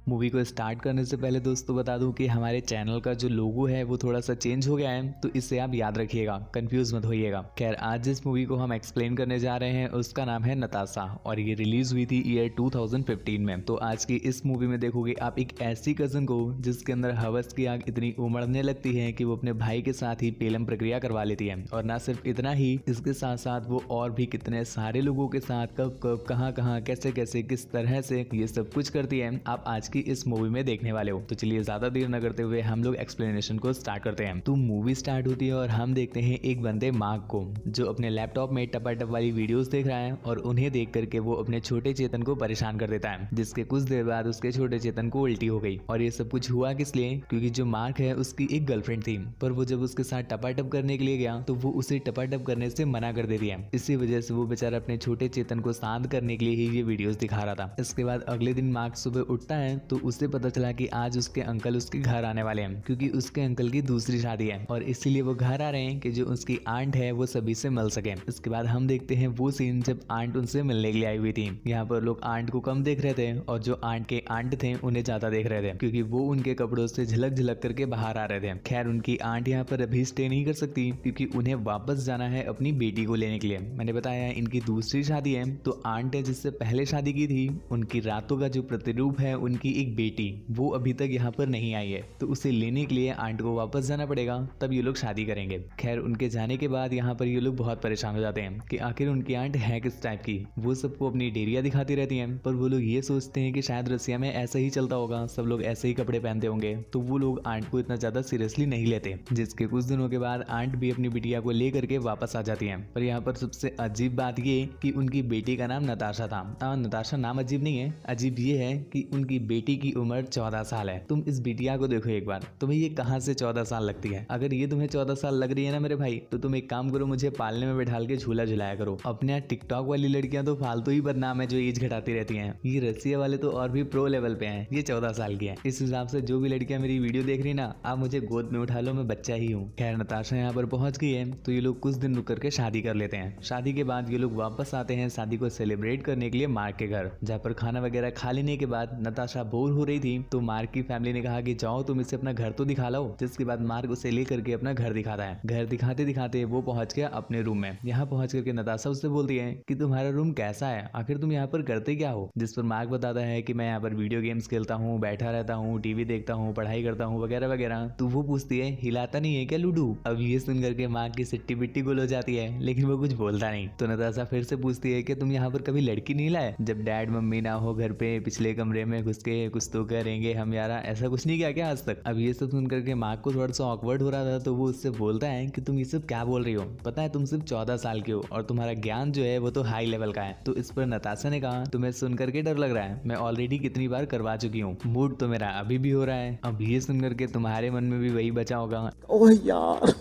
Movie को start करने से पहले दोस्तों बता दूं कि हमारे चैनल का जो लोगो है वो थोड़ा सा चेंज हो गया है, तो इससे आप याद रखिएगा, कंफ्यूज मत होइएगा। खैर, आज जिस मूवी को हम एक्सप्लेन करने जा रहे हैं उसका नाम है नताशा और ये रिलीज हुई थी ईयर 2015 में। तो आज की इस मूवी में देखोगे आप एक ऐसी कजन को जिसके अंदर हवस की आग इतनी उमड़ने लगती है कि वो अपने भाई के साथ ही पेलम प्रक्रिया करवा लेती है। और ना सिर्फ इतना ही, इसके साथ साथ वो और भी कितने सारे लोगों के साथ कब कब कहां कहां कैसे कैसे किस तरह से ये सब कुछ करती है, आप आज की इस मूवी में देखने वाले हो। तो चलिए ज्यादा देर न करते हुए हम लोग एक्सप्लेनेशन को स्टार्ट करते हैं। तो मूवी स्टार्ट होती है और हम देखते हैं एक बंदे मार्क को, जो अपने लैपटॉप में टपाटप वाली वीडियोस देख रहा है और उन्हें देख करके वो अपने छोटे चेतन को परेशान कर देता है, जिसके कुछ देर बाद उसके छोटे चेतन को उल्टी हो गई। और ये सब कुछ हुआ किस लिए? क्योंकि जो मार्क है उसकी एक गर्लफ्रेंड थी, पर वो जब उसके साथ टपाटप करने के लिए गया तो वो उसे टपाटप करने से मना कर देती है। इसी वजह से वो बेचारा अपने छोटे चेतन को शांत करने के लिए ही ये वीडियोस दिखा रहा था। इसके बाद अगले दिन मार्क सुबह उठता है तो उसे पता चला कि आज उसके अंकल उसके घर आने वाले हैं, क्योंकि उसके अंकल की दूसरी शादी है और इसीलिए वो घर आ रहे हैं कि जो उसकी आंट है वो सभी से मिल सके। इसके बाद हम देखते हैं वो सीन जब आंट उनसे मिलने के लिए आई हुई थी। यहाँ पर लोग आंट को कम देख रहे थे और जो आंट के आंट थे उन्हें ज्यादा देख रहे थे, क्योंकि वो उनके कपड़ों से झलक झलक करके बाहर आ रहे थे। खैर, उनकी आंट यहाँ पर अभी स्टे नहीं कर सकती क्योंकि उन्हें वापस जाना है अपनी बेटी को लेने के लिए। मैंने बताया इनकी दूसरी शादी है, तो आंट है जिससे पहले शादी की थी, उनकी रातों का जो प्रतिरूप है उनकी एक बेटी, वो अभी तक यहाँ पर नहीं आई है, तो उसे लेने के लिए आंट को वापस जाना पड़ेगा, तब ये लोग शादी करेंगे। खैर, उनके जाने के बाद यहाँ पर ये लोग बहुत परेशान हो जाते हैं कि आखिर उनकी आंट है किस टाइप की। वो सबको अपनी डेरिया दिखाती रहती हैं, पर वो लोग ये सोचते हैं कि शायद रसिया में ऐसा ही चलता होगा, सब लोग ऐसे ही कपड़े पहनते होंगे, तो वो लोग आंट को इतना ज्यादा सीरियसली नहीं लेते। जिसके कुछ दिनों के बाद आंट भी अपनी बिटिया को लेकर के वापस आ जाती है। पर यहाँ पर सबसे अजीब बात ये कि उनकी बेटी का नाम नताशा था। नताशा नाम अजीब नहीं है, अजीब ये है कि उनकी बेटी की उम्र 14 साल है। तुम इस बिटिया को देखो एक बार, तुम्हें ये कहां से 14 साल लगती है? अगर ये तुम्हें 14 साल लग रही है ना मेरे भाई, तो तुम एक काम करो, मुझे पालने में बैठाल के झूला झुलाया करो। अपने यहाँ टिकटॉक वाली लड़कियां तो फालतू ही बदनाम है जो एज घटाती रहती हैं, ये रसिया वाले तो और भी प्रो लेवल पे हैं, ये 14 साल की है। इस हिसाब से जो भी लड़कियां मेरी वीडियो देख रही ना, आप मुझे गोद में उठा लो, मैं बच्चा ही हूँ। खैर, नताशा यहाँ पर पहुंच गई है तो ये लोग कुछ दिन रुक करके शादी कर लेते हैं। शादी के बाद ये लोग वापस आते हैं शादी को सेलिब्रेट करने के लिए मार्क के घर, जहाँ पर खाना वगैरह खा लेने के बाद नताशा बोर हो रही थी, तो मार्क की फैमिली ने कहा कि जाओ तुम इसे अपना घर तो दिखा लो। जिसके बाद मार्क उसे लेकर के अपना घर दिखाता है। घर दिखाते दिखाते वो पहुंच गया अपने रूम में। यहाँ पहुंच करके नताशा उससे बोलती है कि तुम्हारा रूम कैसा है, आखिर तुम यहाँ पर करते क्या हो? जिस पर मार्क बताता है कि मैं यहाँ पर वीडियो गेम्स खेलता हूँ, बैठा रहता हूँ, टीवी देखता हूँ, पढ़ाई करता हूँ वगैरह वगैरह। तो वो पूछती है हिलाता नहीं है क्या लूडू? अब ये सुन करके मार्क की सिट्टी बिट्टी गुल हो जाती है, लेकिन वो कुछ बोलता नहीं। तो नताशा फिर से पूछती है कि तुम यहाँ पर कभी लड़की नहीं लाए? जब डैड मम्मी ना हो घर पे, पिछले कमरे में घुस के कुछ तो करेंगे हम यारा, ऐसा कुछ नहीं किया क्या आज तक? अब ये सब सुन करके मार्क को थोड़ा सा ऑकवर्ड हो रहा था, तो वो उससे बोलता है कि तुम ये सब क्या बोल रही हो? पता है तुम सिर्फ 14 साल की हो और तुम्हारा ज्ञान जो है वो तो हाई लेवल का है। तो इस पर नताशा ने कहा तुम्हें सुन करके डर लग रहा है, मैं ऑलरेडी कितनी बार करवा चुकी हूँ, मूड तो मेरा अभी भी हो रहा है। अब ये सुन करके तुम्हारे मन में भी वही बचा होगा, ओह यार,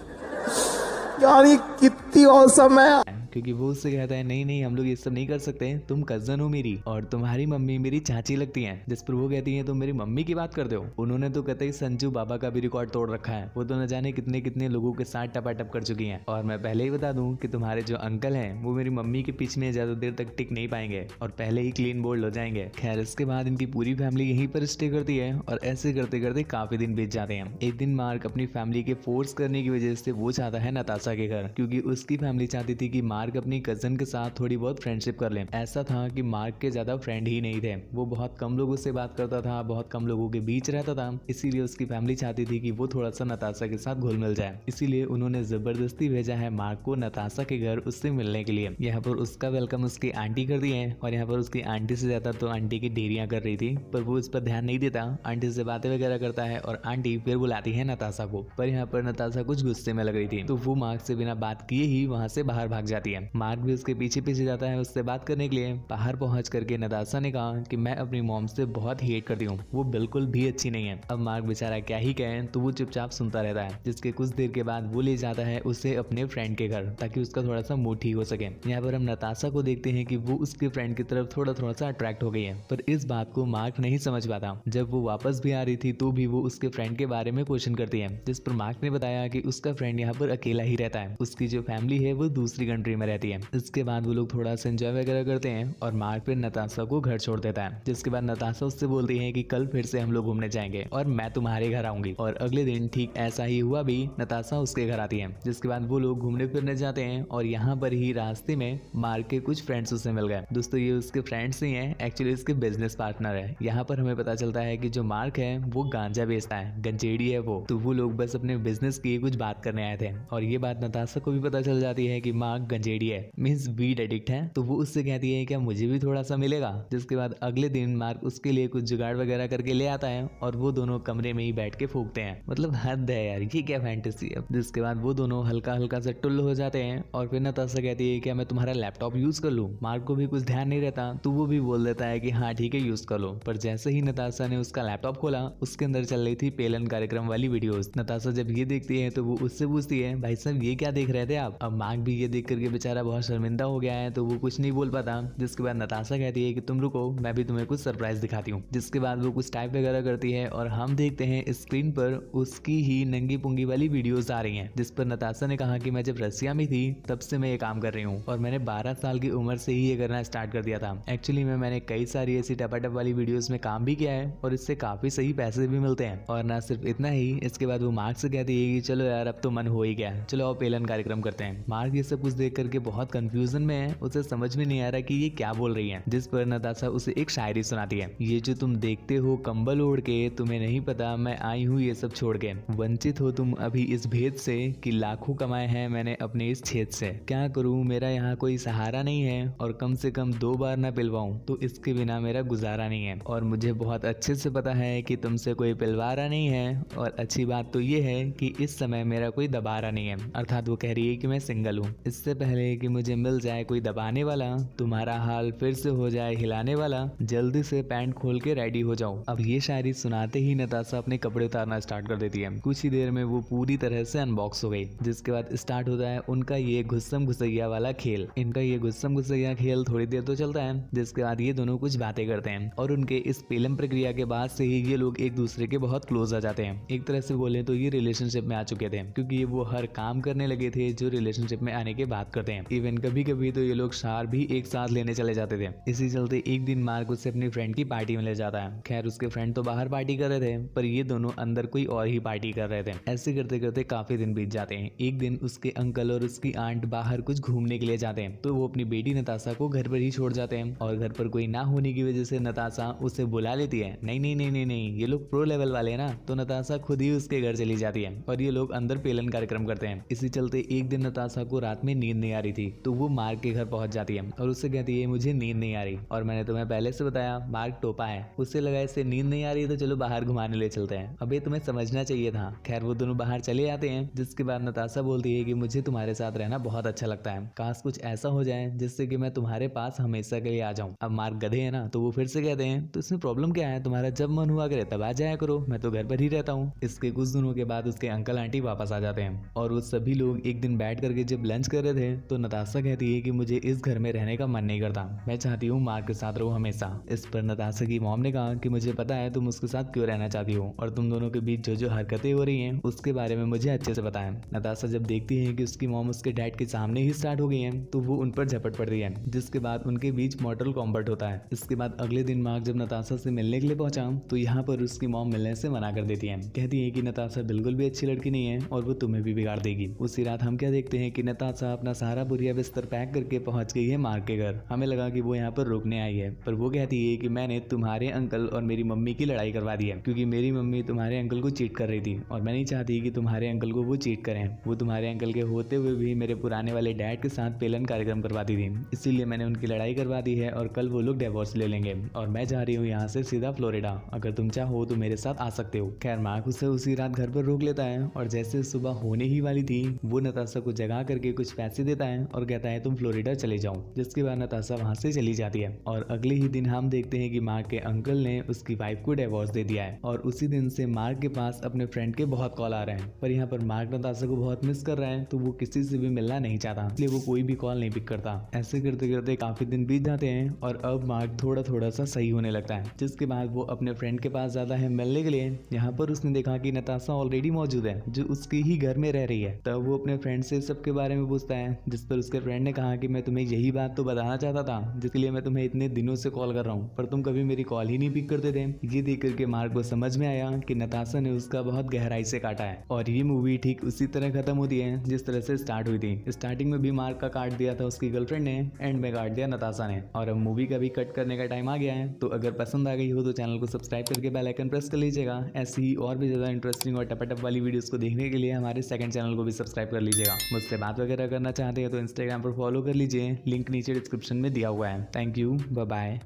यार ये कितनी औसम है। क्योंकि वो उससे कहता है नहीं नहीं हम लोग ये सब नहीं कर सकते, तुम कजन हो मेरी और तुम्हारी मम्मी मेरी चाची लगती हैं। जिस पर वो कहती है तुम मेरी मम्मी की बात करते हो, उन्होंने तो कहते संजू बाबा का भी रिकॉर्ड तोड़ रखा है, वो तो न जाने कितने कितने लोगों के साथ टपाटप कर चुकी हैं। और मैं पहले ही बता दूं कि तुम्हारे जो अंकल हैं वो मेरी मम्मी के पीछे में ज्यादा देर तक टिक नहीं पाएंगे और पहले ही क्लीन बोल्ड हो जाएंगे। खैर, इसके बाद इनकी पूरी फैमिली यहीं पर स्टे करती है और ऐसे करते करते काफी दिन बीत जाते हैं। एक दिन मार्क अपनी फैमिली के फोर्स करने की वजह से वो चाहता है नताशा के घर, क्योंकि उसकी फैमिली चाहती थी कि मार्क अपनी कजन साथ थोड़ी बहुत फ्रेंडशिप कर लें। ऐसा था कि मार्क के ज्यादा फ्रेंड ही नहीं थे, वो बहुत कम लोगों से बात करता था, बहुत कम लोगों के बीच रहता था, इसीलिए उसकी फैमिली चाहती थी कि वो थोड़ा सा नताशा के साथ घुल मिल जाए। इसीलिए उन्होंने जबरदस्ती भेजा है मार्क को नताशा के घर उससे मिलने के लिए। यहाँ पर उसका वेलकम उसकी आंटी कर दी है और यहाँ पर उसकी आंटी से ज्यादा तो आंटी की डेरियां कर रही थी, पर वो इस पर ध्यान नहीं देता, आंटी से बातें वगैरह करता है और आंटी फिर बुलाती है नताशा को। पर यहाँ पर नताशा कुछ गुस्से में लग रही थी, तो वो मार्क से बिना बात किए ही वहाँ से बाहर भाग जाती है। मार्क भी उसके पीछे पीछे जाता है उससे बात करने के लिए। बाहर पहुंच करके नताशा ने कहा कि मैं अपनी मॉम से बहुत हेट करती हूँ, वो बिल्कुल भी अच्छी नहीं है। अब मार्क बेचारा क्या ही कहे, तो वो चुपचाप सुनता रहता है। जिसके कुछ देर के बाद वो ले जाता है उसे अपने फ्रेंड के घर, ताकि उसका थोड़ा सा मूड ठीक हो सके। यहाँ पर हम नताशा को देखते हैं कि वो उसके फ्रेंड की तरफ थोड़ा थोड़ा सा अट्रैक्ट हो गई है, पर इस बात को मार्क नहीं समझ पाता। जब वो वापस भी आ रही थी तो भी वो उसके फ्रेंड के बारे में क्वेश्चन करती है, जिस पर मार्क ने बताया कि उसका फ्रेंड यहाँ पर अकेला ही रहता है, उसकी जो फैमिली है वो दूसरी कंट्री में में रहती है। इसके बाद वो लोग थोड़ा सा एंजॉय वगैरह करते हैं और मार्क फिर नताशा को घर छोड़ देता है। जिसके बाद नताशा उससे बोलती है कि कल फिर से हम लोग घूमने जाएंगे और मैं तुम्हारे घर आऊंगी। और अगले दिन ठीक ऐसा ही हुआ भी, नताशा उसके घर आती है। जिसके बाद वो लोग घूमने फिरने जाते हैं और यहाँ पर ही रास्ते में मार्क के कुछ फ्रेंड्स उससे मिल गए। दोस्तों ये उसके फ्रेंड्स नहीं है, एक्चुअली इसके बिजनेस पार्टनर है। यहाँ पर हमें पता चलता है कि जो मार्क है वो गांजा बेचता है, गंजेड़ी है वो। तो वो लोग बस अपने बिजनेस की कुछ बात करने आए थे और ये बात नताशा को भी पता चल जाती है कि मार्क गंजेड़ी है, मीन्स वीड एडिक्ट है। तो वो उससे कहती है क्या मुझे भी थोड़ा सा मिलेगा। जिसके बाद अगले दिन मार्क उसके लिए कुछ जुगाड़ वगैरह करके ले आता है और वो दोनों कमरे में ही बैठ के फूकते हैं। मतलब हद है यार, ये क्या फैंटेसी है। जिसके बाद वो दोनों हल्का हल्का से टुल्ल हो जाते हैं और फिर नताशा कहती है क्या मैं तुम्हारा लैपटॉप यूज कर लूं। मार्क को भी कुछ ध्यान नहीं रहता तो वो भी बोल देता है कि हाँ ठीक है यूज कर लो। पर जैसे ही नताशा ने उसका लैपटॉप खोला उसके अंदर चल रही थी पेलन कार्यक्रम वाली वीडियोस। नताशा जब ये देखती है तो वो उससे पूछती है भाई साहब ये क्या देख रहे थे आप। अब मार्क भी ये देख करके बेचारा बहुत शर्मिंदा हो गया है तो वो कुछ नहीं बोल पाता। जिसके बाद नताशा कहती है कि तुम रुको, मैं भी तुम्हें कुछ सरप्राइज दिखाती हूँ। जिसके बाद वो कुछ टाइप वगैरह करती है और हम देखते हैं स्क्रीन पर उसकी ही नंगी पुंगी वाली वीडियोस आ रही हैं, जिस पर नताशा ने कहा कि मैं जब रसिया में थी तब से मैं ये काम कर रही हूँ और मैंने 12 साल की उम्र से ही ये करना स्टार्ट कर दिया था। एक्चुअली मैंने कई सारी ऐसी टपाटप वाली वीडियोस में काम भी किया है और इससे काफी सही पैसे भी मिलते हैं। और ना सिर्फ इतना ही, इसके बाद वो मार्क से कहती है कि चलो यार अब तो मन हो ही गया, चलो अब पेलन कार्यक्रम करते हैं। मार्क ये सब कुछ देख करके बहुत कंफ्यूजन में है, उसे समझ में नहीं आ रहा कि ये क्या बोल रही है। जिस पर नताशा उसे एक शायरी सुनाती है, ये जो तुम देखते हो कंबल ओढ़ के, तुम्हें नहीं पता मैं आई हूँ ये सब छोड़ के। वंचित हो तुम अभी इस भेद से कि लाखों कमाए हैं मैंने अपने इस छेद से। क्या करूँ मेरा यहाँ कोई सहारा नहीं है और कम से कम 2 बार ना पिलवाऊं तो इसके बिना मेरा गुजारा नहीं है। और मुझे बहुत अच्छे से पता है कि तुमसे कोई पिलवारा नहीं है और अच्छी बात तो ये है कि इस समय मेरा कोई दबारा नहीं है। अर्थात वो कह रही है कि मैं सिंगल हूँ। इससे पहले कि मुझे मिल जाए कोई दबाने वाला, तुम्हारा हाल फिर से हो जाए हिलाने वाला, जल्दी से पैंट खोल के रेडी हो जाओ। अब ये शायरी सुनाते ही नताशा अपने कपड़े उतारना स्टार्ट कर देती है। कुछ ही देर में वो पूरी तरह से अनबॉक्स हो गई। जिसके बाद स्टार्ट होता है उनका ये गुस्सम घुसैया वाला खेल। इनका ये गुस्सम घुसैया खेल थोड़ी देर तो चलता है, जिसके बाद ये दोनों कुछ बातें करते हैं और उनके इस पेलम प्रक्रिया के बाद से ही ये लोग एक दूसरे के बहुत क्लोज आ जाते हैं। एक तरह से बोले तो ये रिलेशनशिप में आ चुके थे, क्योंकि ये वो हर काम करने लगे थे जो रिलेशनशिप में आने के बाद करते हैं। इवन कभी कभी तो ये लोग शार भी एक साथ लेने चले जाते थे। इसी चलते एक दिन मार्क उससे अपनी फ्रेंड की पार्टी में ले जाता है। खैर उसके फ्रेंड तो बाहर पार्टी कर रहे थे पर ये दोनों अंदर कोई और ही पार्टी कर रहे थे। ऐसे करते करते काफी दिन बीत जाते हैं। एक दिन उसके अंकल और उसकी आंट बाहर कुछ घूमने के लिए जाते हैं तो वो अपनी बेटी नताशा को घर पर ही छोड़ जाते हैं और घर पर कोई ना होने की वजह से नताशा उसे बुला लेती है। नहीं नहीं नहीं नहीं नहीं, ये लोग प्रो लेवल वाले हैं ना, तो नताशा खुद ही उसके घर चली जाती है और ये लोग अंदर पेलन कार्यक्रम करते हैं। इसी चलते एक दिन नताशा को रात में नींद नहीं आ रही थी तो वो मार्क के घर पहुंच जाती है और उससे कहती है मुझे नींद नहीं आ रही और मैंने तुम्हें पहले से बताया मार्क टोपा है, उससे लगा इससे नींद नहीं आ रही तो चलो बाहर घुमाने ले चलते हैं। अबे तुम्हें समझना चाहिए था। खैर वो दोनों बाहर चले आते हैं। जिसके बाद नताशा बोलती है कि मुझे तुम्हारे साथ रहना बहुत अच्छा लगता है, काश कुछ ऐसा हो जाए जिससे कि मैं तुम्हारे पास हमेशा के लिए आ जाऊं। अब मार्क गधे है ना तो वो फिर से कहते हैं तो इसमें प्रॉब्लम क्या है, तुम्हारा जब मन हुआ करे तब आ जाया करो, मैं तो घर पर ही रहता हूँ। इसके कुछ दिनों के बाद उसके अंकल आंटी वापस आ जाते हैं और वो सभी लोग एक दिन बैठ करके जब लंच कर रहे थे तो नताशा कहती है कि मुझे इस घर में रहने का मन नहीं करता, मैं चाहती हूँ मार्क के साथ रहूं हमेशा। इस पर नताशा की मॉम ने कहा कि मुझे पता है तुम उसके साथ क्यों रहना चाहती हो और तुम दोनों के बीच जो जो हरकतें हो रही हैं उसके बारे में मुझे अच्छे से पता है। नताशा जब देखती है कि उसकी मॉम उसके डैड के सामने ही स्टार्ट हो गई है तो वो उन पर झपट पड़ती है, जिसके बाद उनके बीच मॉर्टल कॉम्बैट होता है। इसके बाद अगले दिन मार्क जब नताशा से मिलने के लिए पहुंचा तो यहाँ पर उसकी मॉम मिलने से मना कर देती है। कहती है कि नताशा बिल्कुल भी अच्छी लड़की नहीं है और वो तुम्हें भी बिगाड़ देगी। उसी रात हम क्या देखते हैं कि नताशा अपना सारा बुरिया बिस्तर पैक करके पहुंच गई है मार्क के घर। हमें लगा कि वो यहाँ पर रुकने आई है पर वो कहती है कि मैंने तुम्हारे अंकल और मेरी मम्मी की लड़ाई करवा दी है, क्योंकि मेरी मम्मी तुम्हारे अंकल को चीट कर रही थी और मैं नहीं चाहती कि तुम्हारे अंकल को वो चीट करें। वो तुम्हारे अंकल के होते हुए भी मेरे पुराने वाले डैड के साथ पेलन कार्यक्रम करवाती थी, इसीलिए मैंने उनकी लड़ाई करवा दी है और कल वो लोग डिवोर्स ले लेंगे और मैं जा रही हूँ यहाँ से सीधा फ्लोरिडा। अगर तुम चाहो तो मेरे साथ आ सकते हो। खैर मार्क उसे उसी रात घर पर रोक लेता है और जैसे सुबह होने ही वाली थी वो नताशा को जगा करके कुछ पैसे देता है और कहता है तुम फ्लोरिडा चले जाओ। जिसके बाद नताशा वहां से चली जाती है और अगले ही दिन हम देखते हैं कि मार्क के अंकल ने उसकी वाइफ को डिवोर्स दे दिया है और उसी दिन से मार्क के पास अपने फ्रेंड के बहुत कॉल आ रहे हैं। पर यहाँ पर मार्क नताशा को बहुत मिस कर रहा है तो वो किसी से भी मिलना नहीं चाहता, इसलिए वो कोई भी कॉल नहीं पिक करता। ऐसे करते करते काफी दिन बीत जाते हैं और अब मार्क थोड़ा थोड़ा सा सही होने लगता है। जिसके बाद वो अपने फ्रेंड के पास जाता है मिलने के लिए। यहाँ पर उसने देखा कि नताशा ऑलरेडी मौजूद है जो उसके ही घर में रह रही है। तब वो अपने फ्रेंड से सबके बारे में पूछता है जिस पर उसके फ्रेंड ने कहा कि मैं तुम्हें यही बात तो बताना चाहता था जिसके लिए मैं तुम्हें इतने दिनों से कॉल कर रहा हूँ, पर तुम कभी मेरी कॉल ही नहीं पिक करते थे। ये देख करके मार्क को समझ में आया कि नताशा ने उसका बहुत गहराई से काटा है। और ये मूवी ठीक उसी तरह खत्म होती है जिस तरह से स्टार्ट हुई थी। स्टार्टिंग में भी मार्क का काट दिया था उसकी गर्लफ्रेंड ने, एंड में काट दिया नताशा ने। और अब मूवी का भी कट करने का टाइम आ गया है। तो अगर पसंद आ गई हो तो चैनल को सब्सक्राइब करके बेल आइकन प्रेस कर लीजिएगा। ऐसी ही और भी ज्यादा इंटरेस्टिंग और टपटप वाली वीडियोस को देखने के लिए हमारे सेकंड चैनल को भी सब्सक्राइब कर लीजिएगा। मुझसे बात वगैरह करना चाहते हैं तो इंस्टाग्राम पर फॉलो कर लीजिए, लिंक नीचे डिस्क्रिप्शन में दिया हुआ है। Thank you, bye bye.